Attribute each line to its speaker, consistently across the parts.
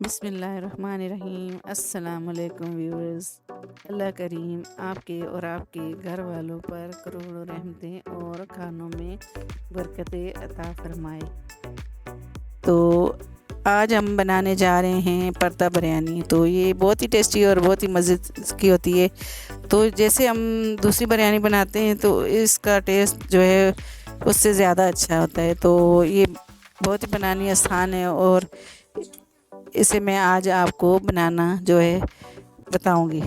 Speaker 1: बिस्मिल्लाहिर्रहमानिर्रहीम। अस्सलाम वालेकुम व्यूअर्स। अल्लाह करीम आपके और आपके घर वालों पर करोड़ों रहमतें और खानों में बरकतें अता फरमाए। तो आज हम बनाने जा रहे हैं पर्ता बिरयानी। तो ये बहुत ही टेस्टी और बहुत ही मज़े की होती है। तो जैसे हम दूसरी बिरयानी बनाते हैं तो इसका टेस्ट जो है उससे ज़्यादा अच्छा होता है। तो ये बहुत ही बनानी आसान है और इसे मैं आज आपको बनाना जो है बताऊंगी।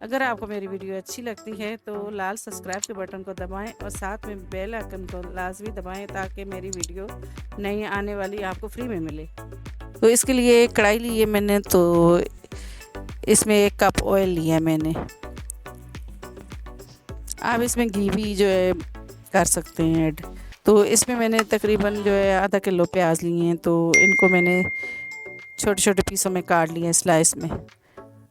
Speaker 1: अगर आपको मेरी वीडियो अच्छी लगती है तो लाल सब्सक्राइब के बटन को दबाएं और साथ में बेल आइकन को लाजमी दबाएं ताकि मेरी वीडियो नई आने वाली आपको फ्री में मिले। तो इसके लिए एक कढ़ाई ली है मैंने, तो इसमें 1 कप ऑयल लिया मैंने। आप इसमें घी भी जो है कर सकते हैं ऐड। तो इसमें मैंने तकरीबन जो है आधा किलो प्याज लिए हैं। तो इनको मैंने छोटे छोटे पीसों में काट लिए हैं,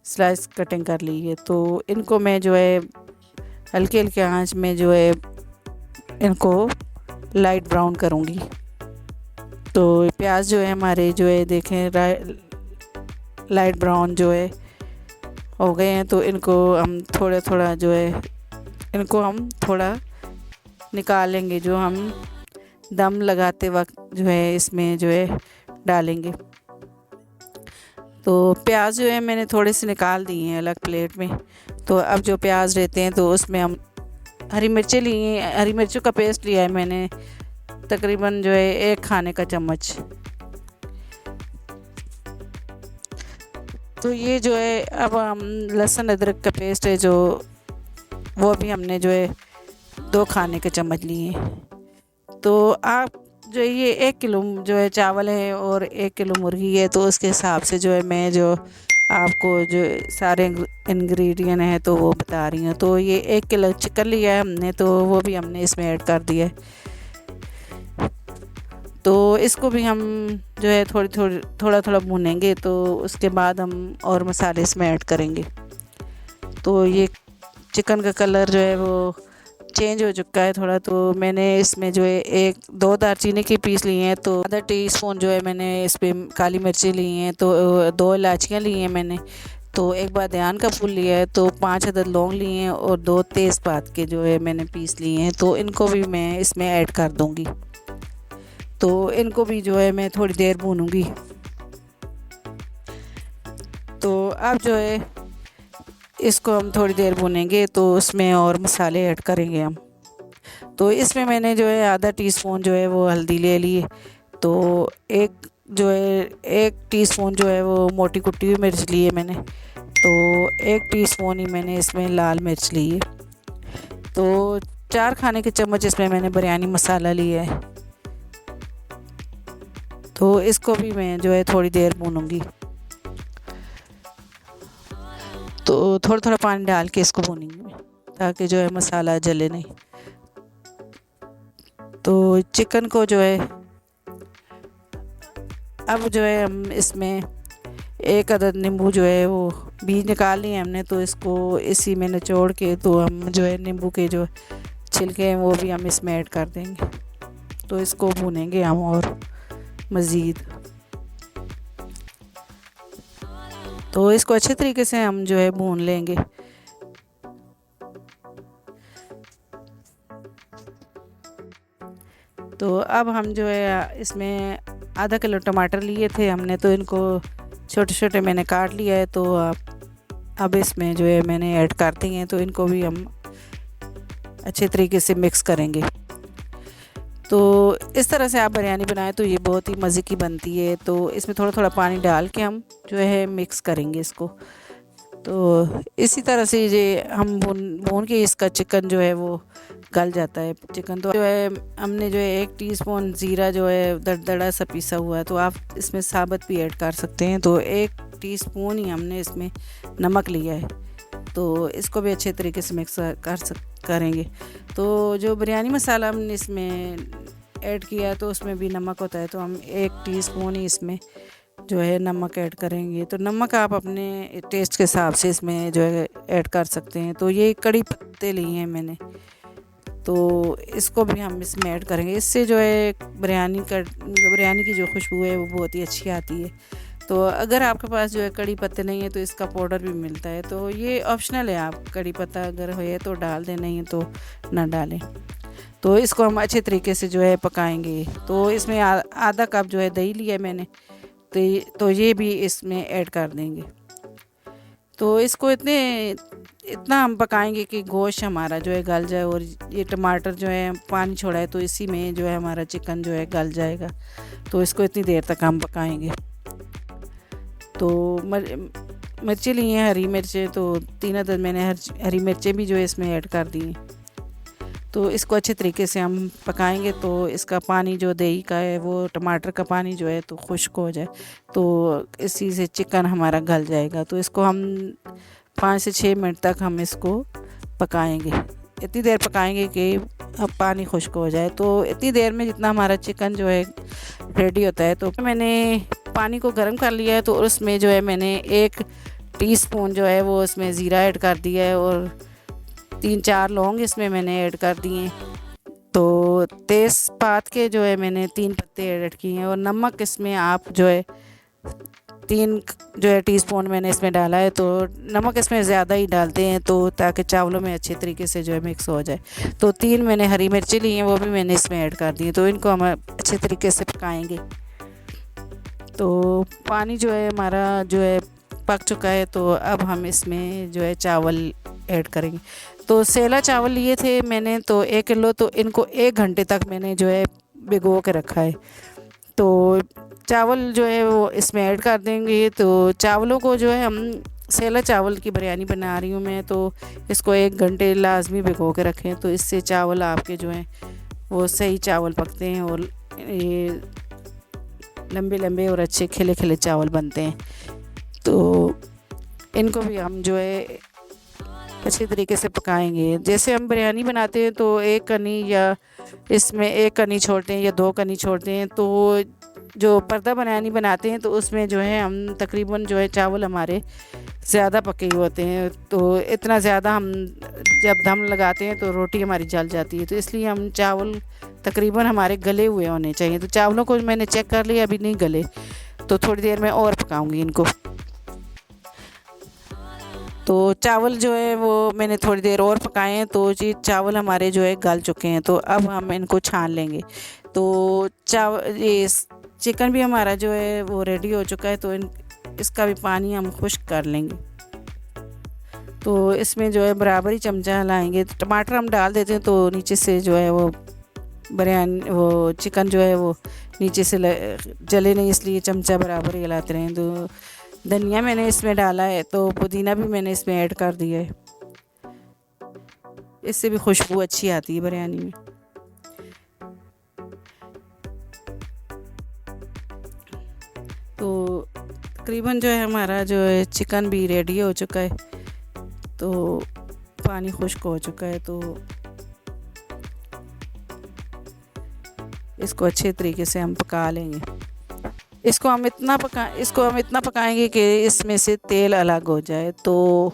Speaker 1: स्लाइस कटिंग कर ली है। तो इनको मैं जो है हल्के हल्के आंच में जो है इनको लाइट ब्राउन करूँगी। तो प्याज जो है हमारे जो है देखें लाइट ब्राउन जो है हो गए हैं। तो इनको हम थोड़ा थोड़ा जो है इनको हम थोड़ा निकालेंगे, जो हम दम लगाते वक्त जो है इसमें जो है डालेंगे। तो प्याज जो है मैंने थोड़े से निकाल दिए हैं अलग प्लेट में। तो अब जो प्याज रहते हैं तो उसमें हम हरी मिर्चें लिए, हरी मिर्चों का पेस्ट लिया है मैंने तकरीबन जो है 1 खाने का चम्मच। तो ये जो है अब हम लहसुन अदरक का पेस्ट है जो वो भी हमने जो है 2 खाने के चम्मच लिए हैं। तो आप जो ये 1 किलो जो है चावल है और 1 किलो मुर्गी है, तो उसके हिसाब से जो है मैं जो आपको जो सारे इंग्रेडिएंट हैं तो वो बता रही हूँ। तो ये 1 किलो चिकन लिया है हमने, तो वो भी हमने इसमें ऐड कर दिया है। तो इसको भी हम जो है थोड़ा थोड़ा भूनेंगे। तो उसके बाद हम और मसाले इसमें ऐड करेंगे। तो ये चिकन का कलर जो है वो चेंज हो चुका है थोड़ा। तो मैंने इसमें जो है 2 दालचीनी के पीस लिए हैं। तो आधा टीस्पून जो है मैंने इस पर काली मिर्ची ली हैं। तो 2 इलायचियाँ ली हैं मैंने। तो 1 बादियान का फूल लिया है। तो 5 अदद लौंग लिए हैं और 2 तेज़पात के जो है मैंने पीस लिए हैं। तो इनको भी मैं इसमें ऐड कर दूँगी। तो इनको भी जो है मैं थोड़ी देर भूनूँगी। तो अब जो है इसको हम थोड़ी देर भूनेंगे तो उसमें और मसाले ऐड करेंगे हम। तो इसमें मैंने जो है आधा टीस्पून जो है वो हल्दी ले ली है। तो एक जो है 1 टीस्पून जो है वो मोटी कुटी हुई मिर्च ली है मैंने। तो 1 टीस्पून ही मैंने इसमें लाल मिर्च ली है। तो 4 खाने के चम्मच इसमें मैंने बिरयानी मसाला लिया है। तो इसको भी मैं जो है थोड़ी देर भूनूंगी। तो थोड़ा थोड़ा पानी डाल के इसको भूनेंगे ताकि जो है मसाला जले नहीं। तो चिकन को जो है अब जो है हम इसमें 1 अदद नींबू जो है वो बीज निकाल लिए हमने। तो इसको इसी में निचोड़ के तो हम जो है नींबू के जो छिलके हैं वो भी हम इसमें ऐड कर देंगे। तो इसको भूनेंगे हम और मज़ीद। तो इसको अच्छे तरीके से हम जो है भून लेंगे। तो अब हम जो है इसमें आधा किलो टमाटर लिए थे हमने। तो इनको छोटे छोटे मैंने काट लिया है। तो अब इसमें जो है मैंने ऐड कर दिए हैं। तो इनको भी हम अच्छे तरीके से मिक्स करेंगे। तो इस तरह से आप बिरयानी बनाएं तो ये बहुत ही मज़े की बनती है। तो इसमें थोड़ा थोड़ा पानी डाल के हम जो है मिक्स करेंगे इसको। तो इसी तरह से ये हम भून के इसका चिकन जो है वो गल जाता है। चिकन तो जो है हमने जो है 1 टीस्पून ज़ीरा जो है दरदरा सा पीसा हुआ है। तो आप इसमें साबुत भी ऐड कर सकते हैं। तो 1 टीस्पून ही हमने इसमें नमक लिया है। तो इसको भी अच्छे तरीके से मिक्स करेंगे। तो जो बिरयानी मसाला हमने इसमें ऐड किया है तो उसमें भी नमक होता है। तो हम 1 टीस्पून ही इसमें जो है नमक ऐड करेंगे। तो नमक आप अपने टेस्ट के हिसाब से इसमें जो है ऐड कर सकते हैं। तो ये कड़ी पत्ते लिए हैं मैंने, तो इसको भी हम इसमें ऐड करेंगे। इससे जो है बिरयानी की जो खुशबू है वो बहुत ही अच्छी आती है। तो अगर आपके पास जो है कड़ी पत्ते नहीं है तो इसका पाउडर भी मिलता है, तो ये ऑप्शनल है, आप कड़ी पत्ता अगर है तो डाल दें, नहीं तो ना डालें। तो इसको हम अच्छे तरीके से जो है पकाएंगे। तो इसमें आधा कप जो है दही लिया मैंने, तो ये भी इसमें ऐड कर देंगे। तो इसको इतना हम पकाएंगे कि गोश्त हमारा जो है गल जाए, और ये टमाटर जो है पानी छोड़ा है तो इसी में जो है हमारा चिकन जो है गल जाएगा। तो इसको इतनी देर तक हम पकाएंगे। तो मिर्ची ली हैं, हरी मिर्चें, तो 3 अदद मैंने हरी मिर्चें भी जो है इसमें ऐड कर दी हैं। तो इसको अच्छे तरीके से हम पकाएंगे। तो इसका पानी जो दही का है, वो टमाटर का पानी जो है तो खुश्क हो जाए, तो इसी से चिकन हमारा गल जाएगा। तो इसको हम 5 से 6 मिनट तक हम इसको पकाएंगे। इतनी देर पकाएंगे कि अब पानी खुश्क हो जाए। तो इतनी देर में जितना हमारा चिकन जो है रेडी होता है, तो मैंने पानी को गर्म कर लिया है। तो उसमें जो है मैंने 1 टीस्पून जो है वो उसमें ज़ीरा ऐड कर दिया है, और 3-4 लौंग इसमें मैंने ऐड कर दिए। तो तेज़पात के जो है मैंने 3 पत्ते ऐड किए हैं, और नमक इसमें आप जो है 3 जो है टीस्पून मैंने इसमें डाला है। तो नमक इसमें ज़्यादा ही डालते हैं, तो ताकि चावलों में अच्छे तरीके से जो है मिक्स हो जाए। तो 3 मैंने हरी मिर्ची ली हैं, वो भी मैंने इसमें ऐड कर दी हैं। तो इनको हम अच्छे तरीके से पकाएंगे। तो पानी जो है हमारा जो है पक चुका है। तो अब हम इसमें जो है चावल ऐड करेंगे। तो सेला चावल लिए थे मैंने, तो 1 किलो, तो इनको 1 घंटे तक मैंने जो है भिगो के रखा है। तो चावल जो है वो इसमें ऐड कर देंगे। तो चावलों को जो है हम सेला चावल की बिरयानी बना रही हूँ मैं, तो इसको 1 घंटे लाजमी भिगो के रखें। तो इससे चावल आपके जो हैं वो सही चावल पकते हैं, और ये लंबे लंबे और अच्छे खिले खिले चावल बनते हैं। तो इनको भी हम जो है अच्छे तरीके से पकाएंगे। जैसे हम बिरयानी बनाते हैं तो 1 कनी, या इसमें 1 कनी छोड़ते हैं या 2 कनी छोड़ते हैं। तो जो पर्दा बिरयानी बनाते हैं तो उसमें जो है हम तकरीबन जो है चावल हमारे ज़्यादा पके हुए होते हैं। तो इतना ज़्यादा हम जब दम लगाते हैं तो रोटी हमारी जल जाती है। तो इसलिए हम चावल तकरीबन हमारे गले हुए होने चाहिए। तो चावलों को मैंने चेक कर लिया, अभी नहीं गले, तो थोड़ी देर में और पकाऊंगी इनको। तो चावल जो है वो मैंने थोड़ी देर और पकाए हैं। तो जी चावल हमारे जो है गल चुके हैं। तो अब हम इनको छान लेंगे। तो ये चिकन भी हमारा जो है वो रेडी हो चुका है। तो इसका भी पानी हम खुश्क कर लेंगे। तो इसमें जो है बराबर ही चमचा हिलाएंगे। टमाटर हम डाल देते हैं तो नीचे से जो है वो बिरयानी, वो चिकन जो है वो नीचे से जले नहीं, इसलिए चमचा बराबर ही हिलाते रहें। तो धनिया मैंने इसमें डाला है, तो पुदीना भी मैंने इसमें ऐड कर दिया है। इससे भी खुशबू अच्छी आती है बिरयानी में। तो तकरीबन जो है हमारा जो है चिकन भी रेडी हो चुका है। तो पानी खुश्क हो चुका है। तो इसको अच्छे तरीके से हम पका लेंगे। इसको हम इतना पकाएंगे कि इसमें से तेल अलग हो जाए। तो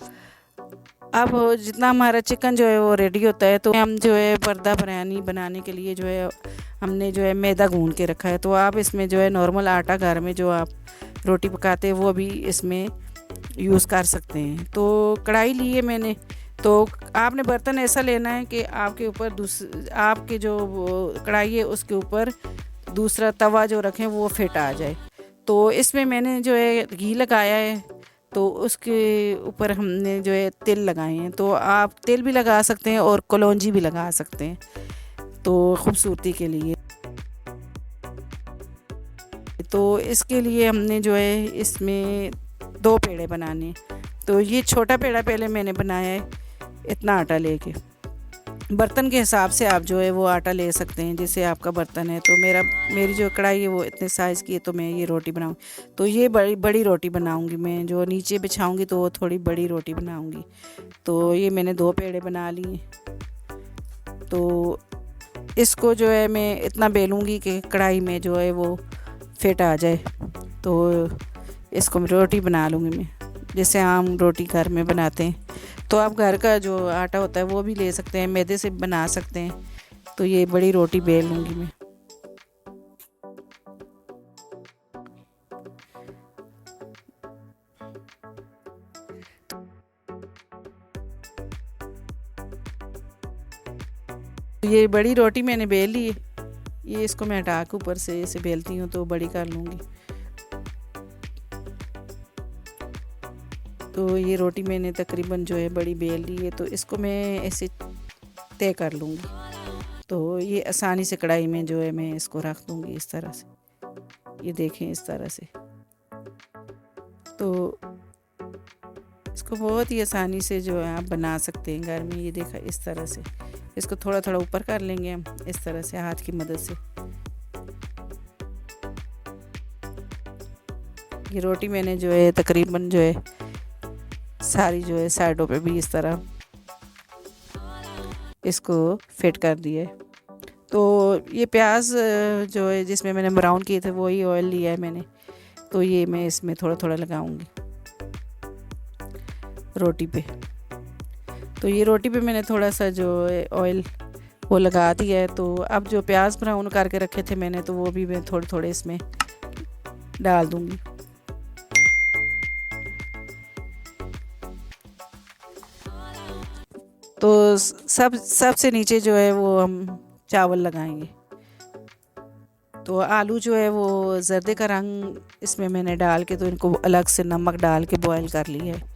Speaker 1: अब जितना हमारा चिकन जो है वो रेडी होता है, तो हम जो है पर्दा बिरयानी बनाने के लिए जो है हमने जो है मैदा गूंद के रखा है। तो आप इसमें जो है नॉर्मल आटा घर में जो आप रोटी पकाते हैं वो भी इसमें यूज़ कर सकते हैं। तो कढ़ाई ली है मैंने। तो आपने बर्तन ऐसा लेना है कि आपके ऊपर आपके जो कढ़ाई है उसके ऊपर दूसरा तवा जो रखें वो फिट आ जाए। तो इसमें मैंने जो है घी लगाया है। तो उसके ऊपर हमने जो है तिल लगाए हैं। तो आप तिल भी लगा सकते हैं और कलौंजी भी लगा सकते हैं, तो खूबसूरती के लिए। तो इसके लिए हमने जो है इसमें 2 पेड़े बनाने। तो ये छोटा पेड़ा पहले मैंने बनाया है, इतना आटा लेके। बर्तन के हिसाब से आप जो है वो आटा ले सकते हैं, जैसे आपका बर्तन है। तो मेरी जो कढ़ाई है वो इतने साइज़ की है। तो मैं ये रोटी बनाऊँगी, तो ये बड़ी रोटी बनाऊँगी मैं। जो नीचे बिछाऊँगी तो वो थोड़ी बड़ी रोटी बनाऊँगी। तो ये मैंने 2 पेड़े बना लिए। तो इसको जो है मैं इतना बेलूँगी कि कढ़ाई में जो है वो फिट आ जाए। तो इसको रोटी बना लूँगी मैं, जैसे आम रोटी घर में बनाते हैं। तो आप घर का जो आटा होता है वो भी ले सकते हैं, मैदे से बना सकते हैं। तो ये बड़ी रोटी बेल लूँगी मैं। ये बड़ी रोटी मैंने बेल ली है, ये इसको मैं हटा के ऊपर से इसे बेलती हूँ तो बड़ी कर लूँगी। तो ये रोटी मैंने तकरीबन जो है बड़ी बेल ली है, तो इसको मैं ऐसे तय कर लूँगी। तो ये आसानी से कढ़ाई में जो है मैं इसको रख दूँगी इस तरह से, ये देखें इस तरह से। तो इसको बहुत ही आसानी से जो है आप बना सकते हैं घर में। ये देखा इस तरह से, इसको थोड़ा थोड़ा ऊपर कर लेंगे हम इस तरह से हाथ की मदद से। ये रोटी मैंने जो है तकरीबन जो है सारी जो है साइडों पे भी इस तरह इसको फिट कर दिया है। तो ये प्याज जो है जिसमें मैंने ब्राउन किए थे वही ऑयल लिया है मैंने, तो ये मैं इसमें थोड़ा थोड़ा लगाऊंगी रोटी पे। तो ये रोटी पे मैंने थोड़ा सा जो है ऑयल वो लगा दिया है। तो अब जो प्याज ब्राउन करके रखे थे मैंने, तो वो भी मैं थोड़े थोड़े इसमें डाल दूंगी। तो सबसे नीचे जो है वो हम चावल लगाएंगे। तो आलू जो है वो जर्दे का रंग इसमें मैंने डाल के, तो इनको अलग से नमक डाल के बॉईल कर लिया है,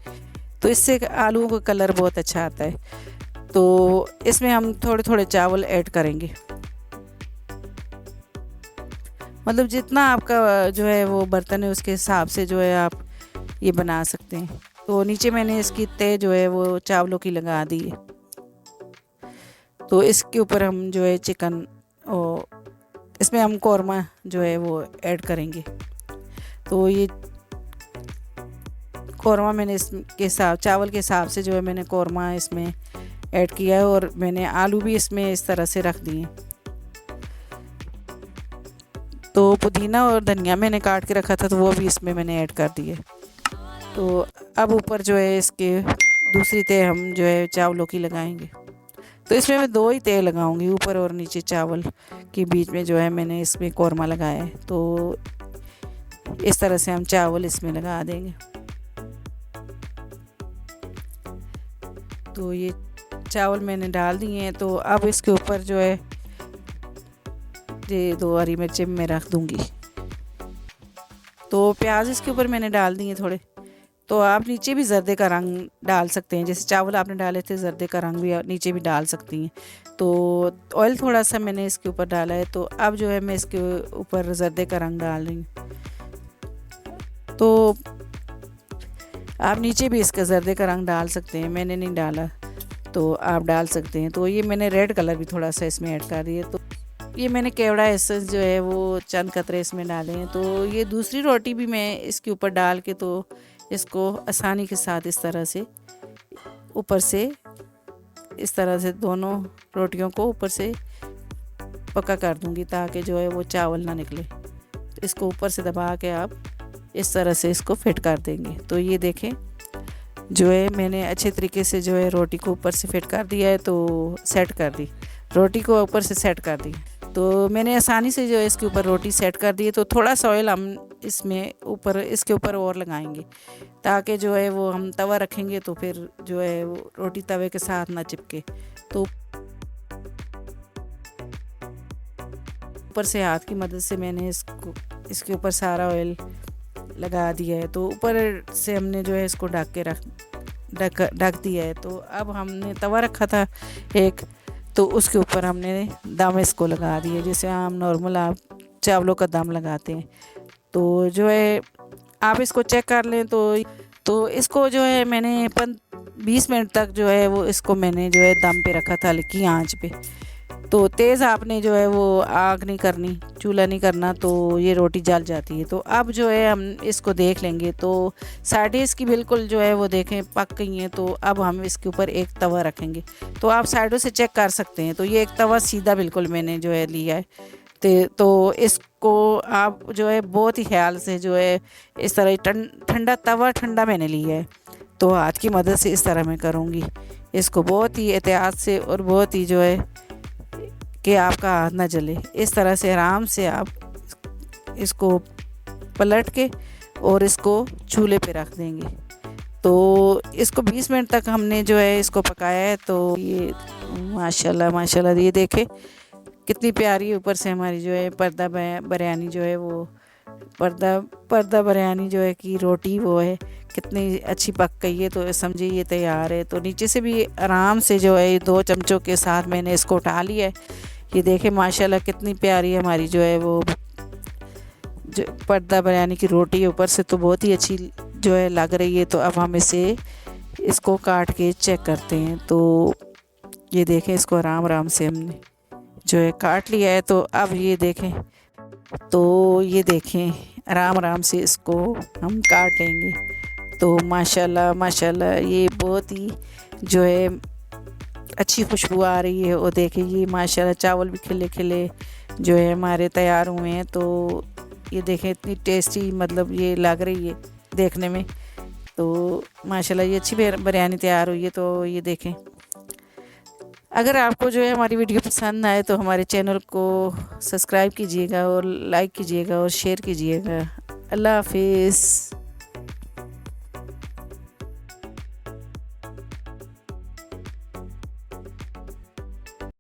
Speaker 1: तो इससे आलूओं का कलर बहुत अच्छा आता है। तो इसमें हम थोड़े थोड़े चावल ऐड करेंगे, मतलब जितना आपका जो है वो बर्तन है उसके हिसाब से जो है आप ये बना सकते हैं। तो नीचे मैंने इसकी तय जो है वो चावलों की लगा दी है। तो इसके ऊपर हम जो है चिकन और इसमें हम कौरमा जो है वो ऐड करेंगे। तो ये कौरमा मैंने इसके हिसाब चावल के हिसाब से जो है मैंने कौरमा इसमें ऐड किया है, और मैंने आलू भी इसमें इस तरह से रख दिए। तो पुदीना और धनिया मैंने काट के रखा था, तो वो भी इसमें मैंने ऐड कर दिए। तो अब ऊपर जो है इसके दूसरी तय हम जो है चावलों की लगाएंगे। तो इसमें मैं 2 ही तय लगाऊंगी, ऊपर और नीचे चावल के बीच में जो है मैंने इसमें कौरमा लगाया है। तो इस तरह से हम चावल इसमें लगा देंगे। तो ये चावल मैंने डाल दिए हैं। तो अब इसके ऊपर जो है ये 2 हरी मिर्चें मैं रख दूंगी। तो प्याज इसके ऊपर मैंने डाल दिए थोड़े। तो आप नीचे भी जर्दे का रंग डाल सकते हैं, जैसे चावल आपने डाले थे जर्दे का रंग भी नीचे भी डाल सकती हैं। तो ऑयल थोड़ा सा मैंने इसके ऊपर डाला है। तो अब जो है मैं इसके ऊपर जर्दे का रंग डाल रही हूँ। तो आप नीचे भी इसका जर्दे का रंग डाल सकते हैं, मैंने नहीं डाला, तो आप डाल सकते हैं। तो ये मैंने रेड कलर भी थोड़ा सा इसमें ऐड कर दिया। तो ये मैंने केवड़ा एसेंस जो है वो चंद कतरे इसमें डाले हैं। तो ये दूसरी रोटी भी मैं इसके ऊपर डाल के तो इसको आसानी के साथ इस तरह से ऊपर से इस तरह से दोनों रोटियों को ऊपर से पक्का कर दूंगी, ताकि जो है वो चावल ना निकले। तो इसको ऊपर से दबा के आप इस तरह से इसको फिट कर देंगे। तो ये देखें जो है मैंने अच्छे तरीके से जो है रोटी को ऊपर से फिट कर दिया है। तो सेट कर दी, रोटी को ऊपर से सेट कर दी। तो मैंने आसानी से जो है इसके ऊपर रोटी सेट कर दी। तो थोड़ा सा ऑयल हम इसमें ऊपर इसके ऊपर और लगाएंगे, ताकि जो है वो हम तवा रखेंगे तो फिर जो है वो रोटी तवे के साथ ना चिपके। तो ऊपर से हाथ की मदद से मैंने इसके ऊपर सारा ऑयल लगा दिया है। तो ऊपर से हमने जो है इसको ढक दिया है। तो अब हमने तवा रखा था एक, तो उसके ऊपर हमने दम इसको लगा दिया, जैसे हम नॉर्मल आप चावलों का दम लगाते हैं। तो जो है आप इसको चेक कर लें। तो इसको जो है मैंने 20 मिनट तक जो है वो इसको मैंने जो है दम पे रखा था हल्की आंच पे। तो तेज़ आपने जो है वो आग नहीं करनी, चूल्हा नहीं करना, तो ये रोटी जल जाती है। तो अब जो है हम इसको देख लेंगे। तो साइडें इसकी बिल्कुल जो है वो देखें पक गई हैं। तो अब हम इसके ऊपर एक तवा रखेंगे। तो आप साइडों से चेक कर सकते हैं। तो ये एक तवा सीधा बिल्कुल मैंने जो है लिया है। तो इसको आप जो है बहुत ही ख्याल से जो है इस तरह ठंडा तवा ठंडा मैंने लिया है। तो हाथ की मदद से इस तरह मैं करूँगी इसको बहुत ही एहतियात से, और बहुत ही जो है कि आपका हाथ ना जले। इस तरह से आराम से आप इसको पलट के और इसको चूल्हे पे रख देंगे। तो इसको 20 मिनट तक हमने जो है इसको पकाया है। तो ये माशाल्लाह माशाल्लाह ये देखें कितनी प्यारी ऊपर से हमारी जो है पर्दा बिरयानी जो है वो पर्दा बिरयानी जो है कि रोटी वो है कितनी अच्छी पक गई है। तो समझिए ये तैयार है। तो नीचे से भी आराम से जो है 2 चमचों के साथ मैंने इसको उठा लिया है। ये देखें माशाल्लाह कितनी प्यारी हमारी जो है वो जो पर्दा बिरयानी की रोटी है ऊपर से तो बहुत ही अच्छी जो है लग रही है। तो अब हम इसको काट के चेक करते हैं। तो ये देखें इसको आराम आराम से हमने जो है काट लिया है। तो अब ये देखें आराम आराम से इसको हम काट लेंगे। तो माशाल्लाह माशाल्लाह ये बहुत ही जो है अच्छी खुशबू आ रही है। और देखिए ये माशाल्लाह चावल भी खिले खिले जो है हमारे तैयार हुए हैं। तो ये देखें इतनी टेस्टी मतलब ये लग रही है देखने में। तो माशाल्लाह ये अच्छी बिरयानी तैयार हुई है। तो ये देखें अगर आपको जो है हमारी वीडियो पसंद आए तो हमारे चैनल को सब्सक्राइब कीजिएगा और लाइक कीजिएगा और शेयर कीजिएगा। अल्लाह हाफिज़।